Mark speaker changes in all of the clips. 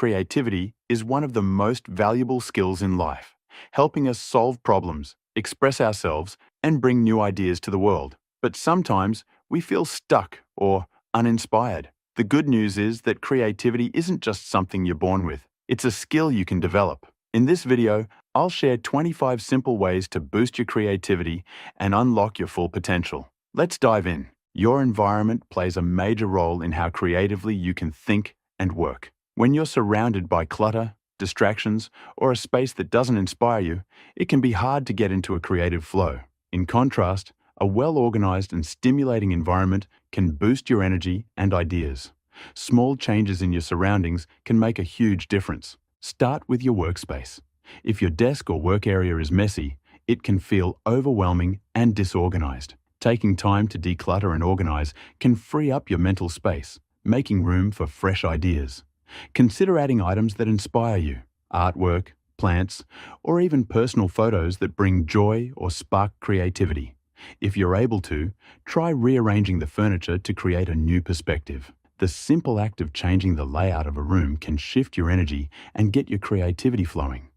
Speaker 1: creativity is one of the most valuable skills in life, helping us solve problems, express ourselves, and bring new ideas to the world. But sometimes we feel stuck or uninspired. The good news is that creativity isn't just something you're born with. It's a skill you can develop. In this video, I'll share 25 simple ways to boost your creativity and unlock your full potential. Let's dive in. Your environment plays a major role in how creatively you can think and work. When you're surrounded by clutter, distractions, or a space that doesn't inspire you, it can be hard to get into a creative flow. In contrast, a well-organized and stimulating environment can boost your energy and ideas. Small changes in your surroundings can make a huge difference. Start with your workspace. If your desk or work area is messy, it can feel overwhelming and disorganized. Taking time to declutter and organize can free up your mental space, making room for fresh ideas. Consider adding items that inspire you, artwork, plants, or even personal photos that bring joy or spark creativity. If you're able to, try rearranging the furniture to create a new perspective. The simple act of changing the layout of a room can shift your energy and get your creativity flowing.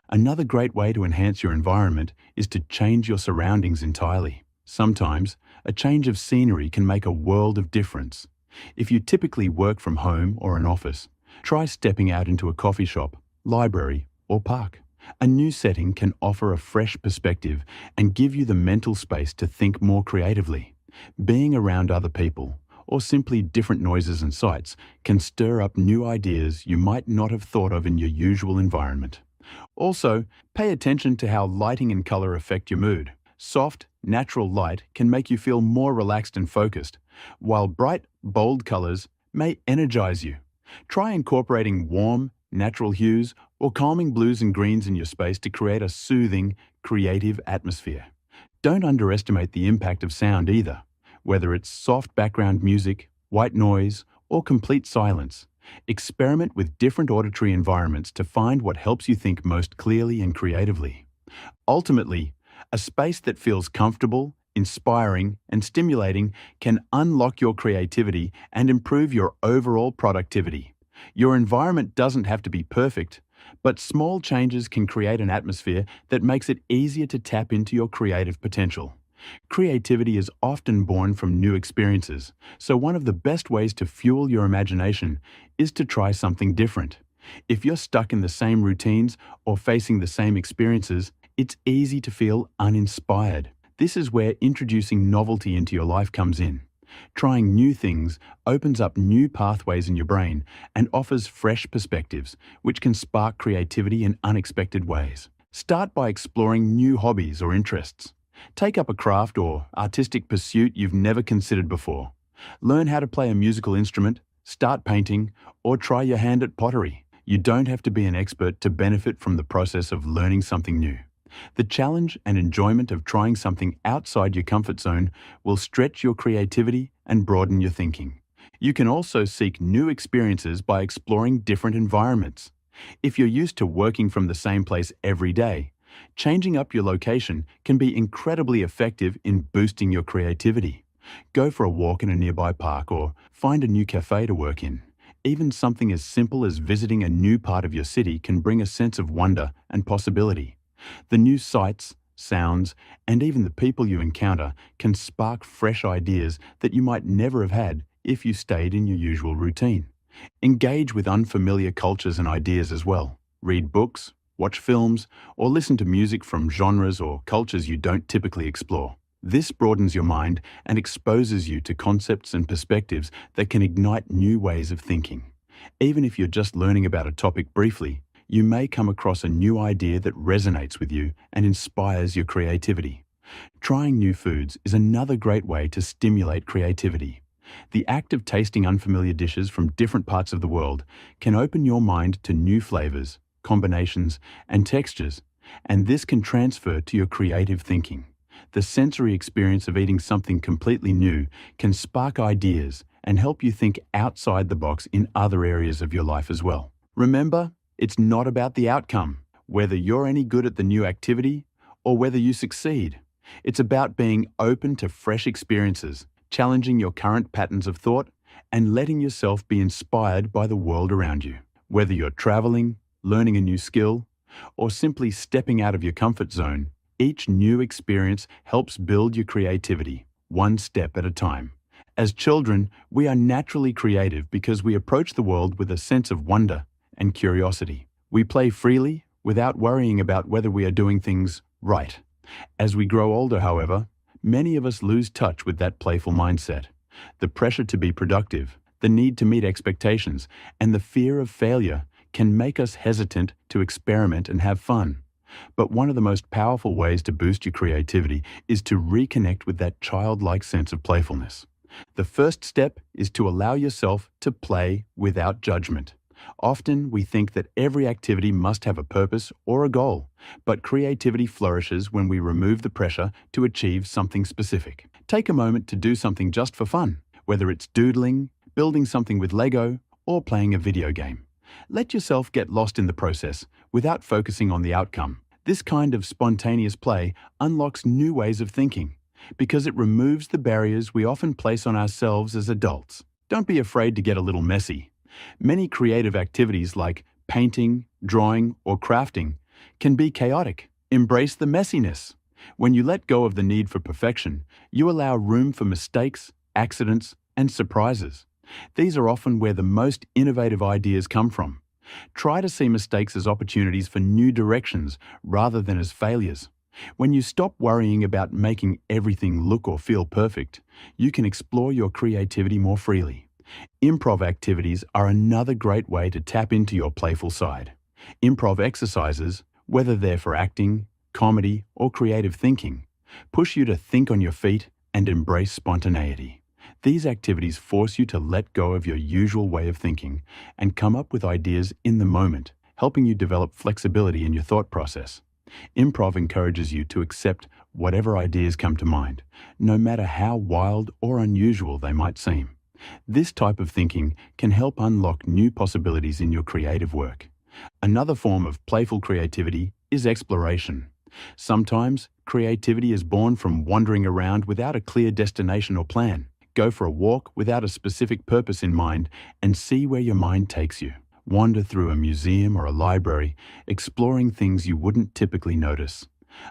Speaker 1: Another great way to enhance your environment is to change your surroundings entirely. Sometimes, a change of scenery can make a world of difference. If you typically work from home or an office, try stepping out into a coffee shop, library, or park. A new setting can offer a fresh perspective and give you the mental space to think more creatively. Being around other people, or simply different noises and sights, can stir up new ideas you might not have thought of in your usual environment. Also, pay attention to how lighting and color affect your mood. Soft, natural light can make you feel more relaxed and focused, while bright, bold colors may energize you. Try incorporating warm, natural hues or calming blues and greens in your space to create a soothing, creative atmosphere. Don't underestimate the impact of sound either. Whether it's soft background music, white noise, or complete silence, experiment with different auditory environments to find what helps you think most clearly and creatively. Ultimately, a space that feels comfortable, inspiring, and stimulating can unlock your creativity and improve your overall productivity. Your environment doesn't have to be perfect, but small changes can create an atmosphere that makes it easier to tap into your creative potential. Creativity is often born from new experiences, so one of the best ways to fuel your imagination is to try something different. If you're stuck in the same routines or facing the same experiences, it's easy to feel uninspired. This is where introducing novelty into your life comes in. Trying new things opens up new pathways in your brain and offers fresh perspectives, which can spark creativity in unexpected ways. Start by exploring new hobbies or interests. Take up a craft or artistic pursuit you've never considered before. Learn how to play a musical instrument, start painting, or try your hand at pottery. You don't have to be an expert to benefit from the process of learning something new. The challenge and enjoyment of trying something outside your comfort zone will stretch your creativity and broaden your thinking. You can also seek new experiences by exploring different environments. If you're used to working from the same place every day, changing up your location can be incredibly effective in boosting your creativity. Go for a walk in a nearby park or find a new cafe to work in. Even something as simple as visiting a new part of your city can bring a sense of wonder and possibility. The new sights, sounds, and even the people you encounter can spark fresh ideas that you might never have had if you stayed in your usual routine. Engage with unfamiliar cultures and ideas as well. Read books, watch films, or listen to music from genres or cultures you don't typically explore. This broadens your mind and exposes you to concepts and perspectives that can ignite new ways of thinking. Even if you're just learning about a topic briefly, you may come across a new idea that resonates with you and inspires your creativity. Trying new foods is another great way to stimulate creativity. The act of tasting unfamiliar dishes from different parts of the world can open your mind to new flavors, combinations, and textures, and this can transfer to your creative thinking. The sensory experience of eating something completely new can spark ideas and help you think outside the box in other areas of your life as well. Remember, it's not about the outcome, whether you're any good at the new activity or whether you succeed. It's about being open to fresh experiences, challenging your current patterns of thought, and letting yourself be inspired by the world around you. Whether you're traveling, learning a new skill, or simply stepping out of your comfort zone, each new experience helps build your creativity, one step at a time. As children, we are naturally creative because we approach the world with a sense of wonder and curiosity. We play freely without worrying about whether we are doing things right. As we grow older, however, many of us lose touch with that playful mindset. The pressure to be productive, the need to meet expectations, and the fear of failure can make us hesitant to experiment and have fun. But one of the most powerful ways to boost your creativity is to reconnect with that childlike sense of playfulness. The first step is to allow yourself to play without judgment. Often we think that every activity must have a purpose or a goal, but creativity flourishes when we remove the pressure to achieve something specific. Take a moment to do something just for fun, whether it's doodling, building something with Lego, or playing a video game. Let yourself get lost in the process without focusing on the outcome. This kind of spontaneous play unlocks new ways of thinking because it removes the barriers we often place on ourselves as adults. Don't be afraid to get a little messy. Many creative activities like painting, drawing, or crafting can be chaotic. Embrace the messiness. When you let go of the need for perfection, you allow room for mistakes, accidents, and surprises. These are often where the most innovative ideas come from. Try to see mistakes as opportunities for new directions rather than as failures. When you stop worrying about making everything look or feel perfect, you can explore your creativity more freely. Improv activities are another great way to tap into your playful side. Improv exercises, whether they're for acting, comedy, or creative thinking, push you to think on your feet and embrace spontaneity. These activities force you to let go of your usual way of thinking and come up with ideas in the moment, helping you develop flexibility in your thought process. Improv encourages you to accept whatever ideas come to mind, no matter how wild or unusual they might seem. This type of thinking can help unlock new possibilities in your creative work. Another form of playful creativity is exploration. Sometimes, creativity is born from wandering around without a clear destination or plan. Go for a walk without a specific purpose in mind and see where your mind takes you. Wander through a museum or a library, exploring things you wouldn't typically notice.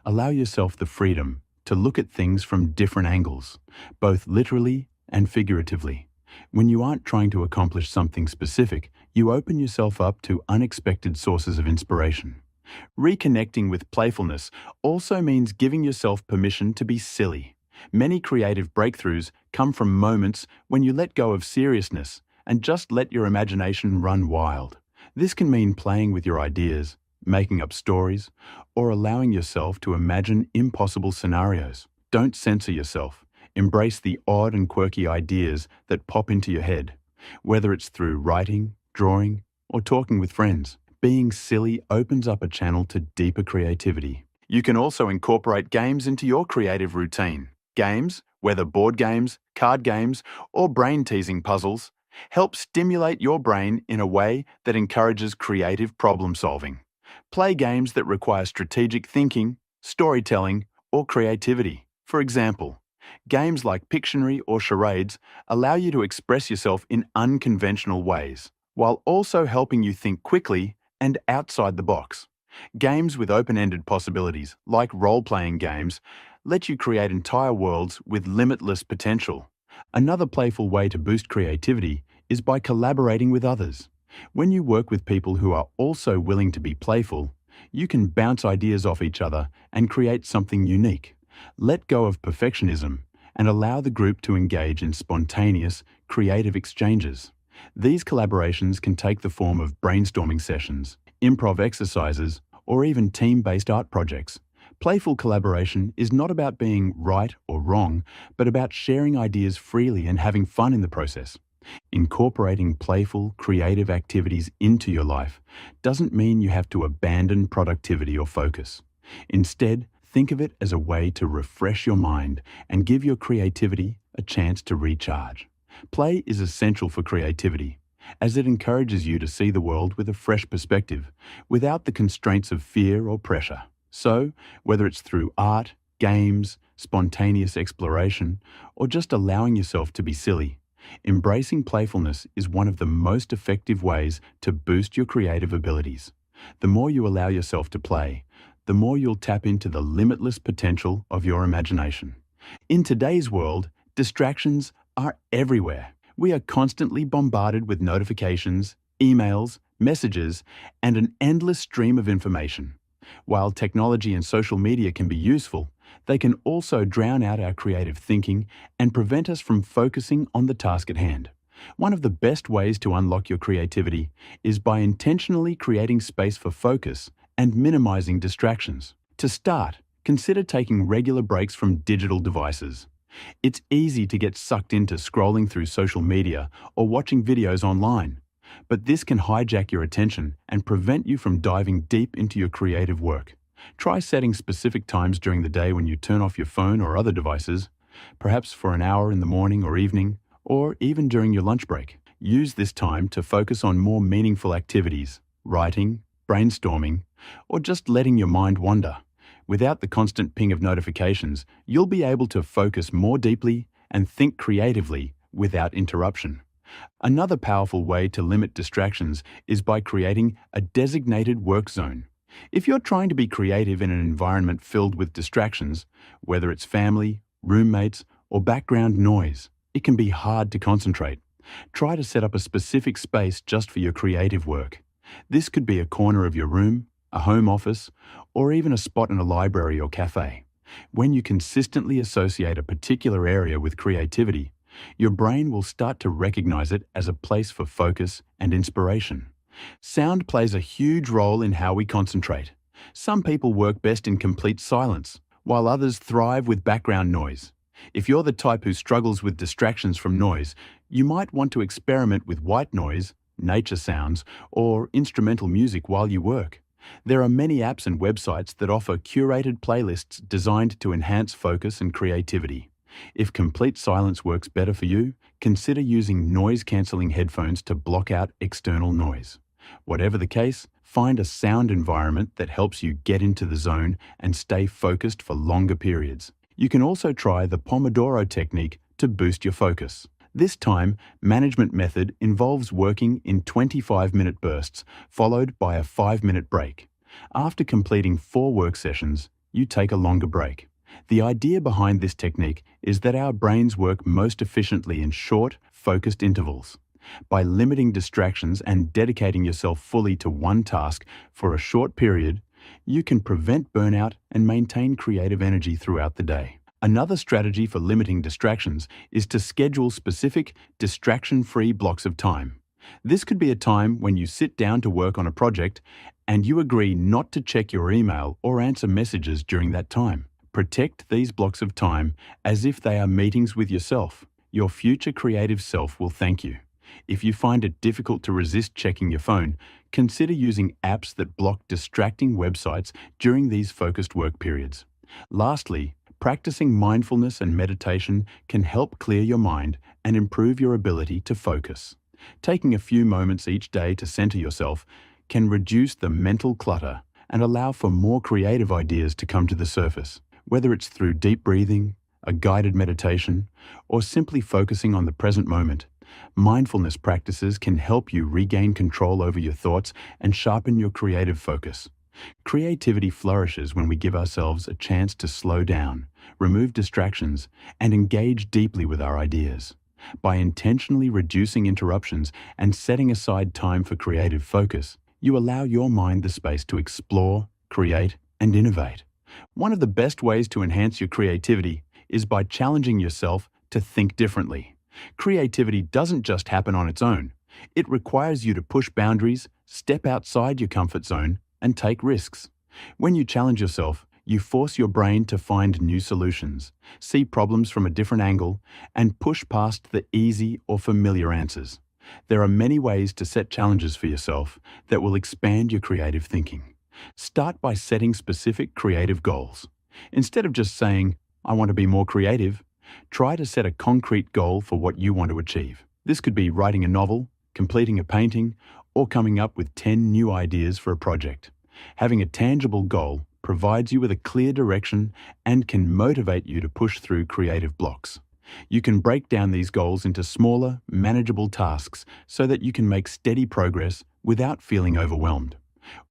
Speaker 1: Allow yourself the freedom to look at things from different angles, both literally and figuratively. When you aren't trying to accomplish something specific, you open yourself up to unexpected sources of inspiration. Reconnecting with playfulness also means giving yourself permission to be silly. Many creative breakthroughs come from moments when you let go of seriousness and just let your imagination run wild. This can mean playing with your ideas, making up stories, or allowing yourself to imagine impossible scenarios. Don't censor yourself. Embrace the odd and quirky ideas that pop into your head, whether it's through writing, drawing, or talking with friends. Being silly opens up a channel to deeper creativity. You can also incorporate games into your creative routine. Games, whether board games, card games, or brain-teasing puzzles, help stimulate your brain in a way that encourages creative problem-solving. Play games that require strategic thinking, storytelling, or creativity. For example, games like Pictionary or charades allow you to express yourself in unconventional ways, while also helping you think quickly and outside the box. Games with open-ended possibilities, like role-playing games, let you create entire worlds with limitless potential. Another playful way to boost creativity is by collaborating with others. When you work with people who are also willing to be playful, you can bounce ideas off each other and create something unique. Let go of perfectionism and allow the group to engage in spontaneous, creative exchanges. These collaborations can take the form of brainstorming sessions, improv exercises, or even team-based art projects. Playful collaboration is not about being right or wrong, but about sharing ideas freely and having fun in the process. Incorporating playful, creative activities into your life doesn't mean you have to abandon productivity or focus. Instead, think of it as a way to refresh your mind and give your creativity a chance to recharge. Play is essential for creativity, as it encourages you to see the world with a fresh perspective, without the constraints of fear or pressure. So, whether it's through art, games, spontaneous exploration, or just allowing yourself to be silly, Embracing playfulness is one of the most effective ways to boost your creative abilities. The more you allow yourself to play, the more you'll tap into the limitless potential of your imagination. In today's world, distractions are everywhere. We are constantly bombarded with notifications, emails, messages, and an endless stream of information. While technology and social media can be useful, they can also drown out our creative thinking and prevent us from focusing on the task at hand. One of the best ways to unlock your creativity is by intentionally creating space for focus and minimizing distractions. To start, consider taking regular breaks from digital devices. It's easy to get sucked into scrolling through social media or watching videos online, but this can hijack your attention and prevent you from diving deep into your creative work. Try setting specific times during the day when you turn off your phone or other devices, perhaps for an hour in the morning or evening, or even during your lunch break. Use this time to focus on more meaningful activities, writing, brainstorming, or just letting your mind wander. Without the constant ping of notifications, you'll be able to focus more deeply and think creatively without interruption. Another powerful way to limit distractions is by creating a designated work zone. If you're trying to be creative in an environment filled with distractions, whether it's family, roommates, or background noise, it can be hard to concentrate. Try to set up a specific space just for your creative work. This could be a corner of your room, a home office, or even a spot in a library or cafe. When you consistently associate a particular area with creativity, your brain will start to recognize it as a place for focus and inspiration. Sound plays a huge role in how we concentrate. Some people work best in complete silence, while others thrive with background noise. If you're the type who struggles with distractions from noise, you might want to experiment with white noise, nature sounds, or instrumental music while you work. There are many apps and websites that offer curated playlists designed to enhance focus and creativity. If complete silence works better for you, consider using noise-canceling headphones to block out external noise. Whatever the case, find a sound environment that helps you get into the zone and stay focused for longer periods. You can also try the Pomodoro technique to boost your focus. This time management method involves working in 25-minute bursts, followed by a 5-minute break. After completing 4 work sessions, you take a longer break. The idea behind this technique is that our brains work most efficiently in short, focused intervals. By limiting distractions and dedicating yourself fully to one task for a short period, you can prevent burnout and maintain creative energy throughout the day. Another strategy for limiting distractions is to schedule specific, distraction-free blocks of time. This could be a time when you sit down to work on a project and you agree not to check your email or answer messages during that time. Protect these blocks of time as if they are meetings with yourself. Your future creative self will thank you. If you find it difficult to resist checking your phone, consider using apps that block distracting websites during these focused work periods. Lastly, practicing mindfulness and meditation can help clear your mind and improve your ability to focus. Taking a few moments each day to center yourself can reduce the mental clutter and allow for more creative ideas to come to the surface. Whether it's through deep breathing, a guided meditation, or simply focusing on the present moment, mindfulness practices can help you regain control over your thoughts and sharpen your creative focus. Creativity flourishes when we give ourselves a chance to slow down, remove distractions, and engage deeply with our ideas. By intentionally reducing interruptions and setting aside time for creative focus, you allow your mind the space to explore, create, and innovate. One of the best ways to enhance your creativity is by challenging yourself to think differently. Creativity doesn't just happen on its own. It requires you to push boundaries, step outside your comfort zone, and take risks. When you challenge yourself, you force your brain to find new solutions, see problems from a different angle, and push past the easy or familiar answers. There are many ways to set challenges for yourself that will expand your creative thinking. Start by setting specific creative goals. Instead of just saying, "I want to be more creative," try to set a concrete goal for what you want to achieve. This could be writing a novel, completing a painting, or coming up with 10 new ideas for a project. Having a tangible goal provides you with a clear direction and can motivate you to push through creative blocks. You can break down these goals into smaller, manageable tasks so that you can make steady progress without feeling overwhelmed.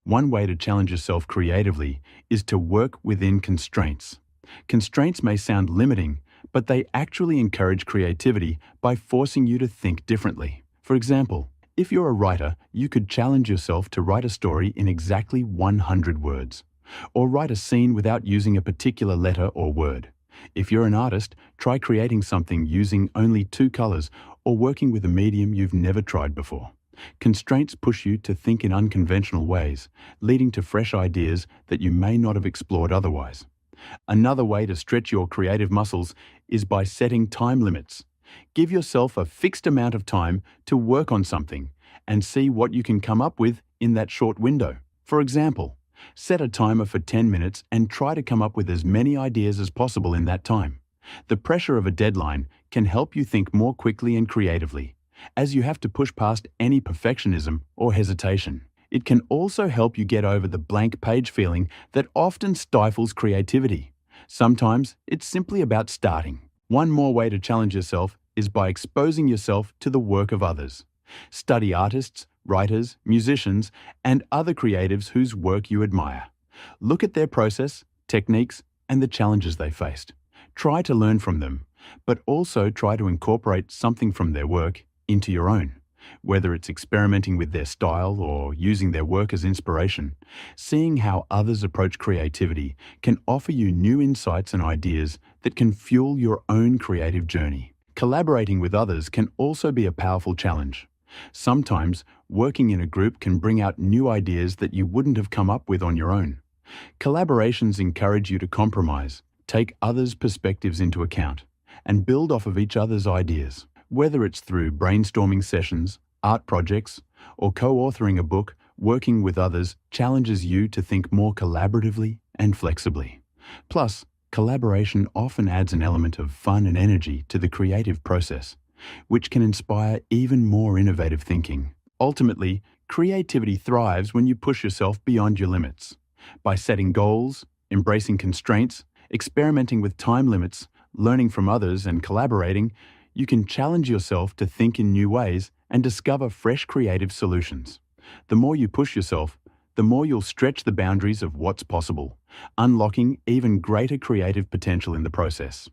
Speaker 1: One way to challenge yourself creatively is to work within constraints. Constraints may sound limiting, but they actually encourage creativity by forcing you to think differently. For example, if you're a writer, you could challenge yourself to write a story in exactly 100 words, or write a scene without using a particular letter or word. If you're an artist, try creating something using only 2 colors or working with a medium you've never tried before. Constraints push you to think in unconventional ways, leading to fresh ideas that you may not have explored otherwise. Another way to stretch your creative muscles is by setting time limits. Give yourself a fixed amount of time to work on something and see what you can come up with in that short window. For example, set a timer for 10 minutes and try to come up with as many ideas as possible in that time. The pressure of a deadline can help you think more quickly and creatively, as you have to push past any perfectionism or hesitation. It can also help you get over the blank page feeling that often stifles creativity. Sometimes it's simply about starting. One more way to challenge yourself is by exposing yourself to the work of others. Study artists, writers, musicians, and other creatives whose work you admire. Look at their process, techniques, and the challenges they faced. Try to learn from them, but also try to incorporate something from their work into your own. Whether it's experimenting with their style or using their work as inspiration, seeing how others approach creativity can offer you new insights and ideas that can fuel your own creative journey. Collaborating with others can also be a powerful challenge. Sometimes, working in a group can bring out new ideas that you wouldn't have come up with on your own. Collaborations encourage you to compromise, take others' perspectives into account, and build off of each other's ideas. Whether it's through brainstorming sessions, art projects, or co-authoring a book, working with others challenges you to think more collaboratively and flexibly. Plus, collaboration often adds an element of fun and energy to the creative process, which can inspire even more innovative thinking. Ultimately, creativity thrives when you push yourself beyond your limits. By setting goals, embracing constraints, experimenting with time limits, learning from others, and collaborating, you can challenge yourself to think in new ways and discover fresh creative solutions. The more you push yourself, the more you'll stretch the boundaries of what's possible, unlocking even greater creative potential in the process.